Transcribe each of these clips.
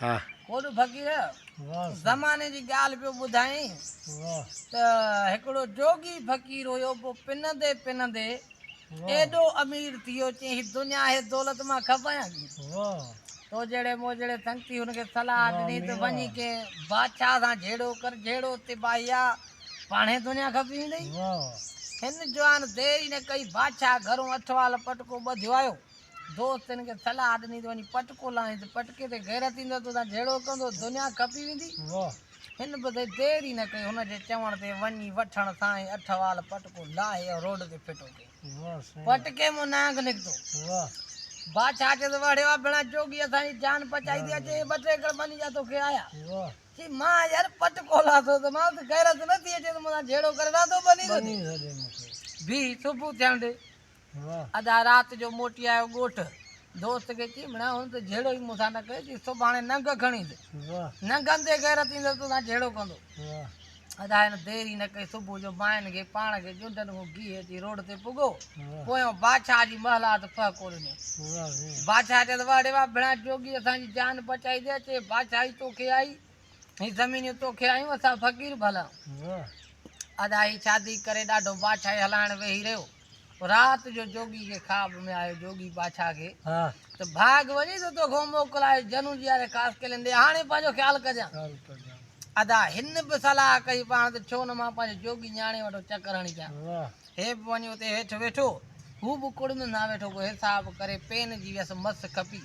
हाँ कोड फकीर ज़माने जी ॻाल्हि पियो ॿुधाई त हिकिड़ो जोगी फ़कीर हुयो पोइ पिनंदे पिनंदे एॾो अमीर थी वियो चई दुनिया हे दौलत मां खपायां तो जहिड़े मोजड़े संगती हुनखे सलाह ॾिनी त वञी के बादशाह सां झेड़ो कर झेड़ो तिबाहिया पाणे दुनिया खपी वेंदई हिन जवान देर ई न कई बादशाह घरों अठवाल पटको ॿधियो आयो दोस्त हिन खे सलाह ॾिनी त वञी पटको लाही त पटके ते गैरत ईंदो तूं झेड़ो कंदो दुनिया खपी वेंदी हिन बि देर ई न कई हुनजे चवण ते वञी वठण सां ई अठवाल पटको लाहे रोड ते फिटो कई पटके मां नांग निकितो बादशाह चए त वड़ियो भेणा जोगी असांजी जान बचाई थी अचे ॿ टे कड़ बनी जा तोखे आया चई मां यार पटको लाथो त मां त गैरत न थी अचे त मूंसां झेड़ो करे रातो बनी भी सुबुह थियण ॾे अदा राति जो मोटी आयो ॻोठ दोस्त खे चई भेणा हुन त झेड़ो ई मूंसां न कयो चई सुभाणे नंग खणी नंगनि ते गैरत ईंदो तूं झेड़ो कंदो अदा हिन देरी न कई सुबुह जो माइन खे पाण खे जुंडनि खां गिह अची रोड ते पुॻो पोयों बादशाह जी महलात फको ॾिनो बादशाह चए त वाड़े वाह भेणा जोगी असांजी जान बचाई दे अचे बादशाही तोखे आई ही ज़मीनियूं तोखे आयूं असां फ़कीर भला अदा ही शादी करे ॾाढो बादशाही हलाइण वेही रहियो राति जो जोगी के ख्वाब में आयो जोगी बादशाह के तो भाग वञी तो तोखो मोकिलायो जनू जी यारे ख़ासि कलनि ॾे हाणे पंहिंजो ख़्यालु कजां अदा हिन बि सलाह कई पाण त छो न मां पंहिंजो जोगी न्याणे वटि चकर हणी अचां हे बि वञी उते हेठि वेठो हू बि कुड़िम न वेठो को हिसाब करे पेन जी वियसि मस खपी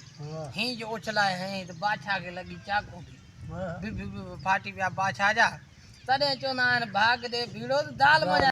हीअं जो उछलाए हईं त बादशाह खे लॻी चाकू फाटी विया बादशाह जा तॾहिं चवंदा आहिनि भाग ॾे भीड़ो त दाल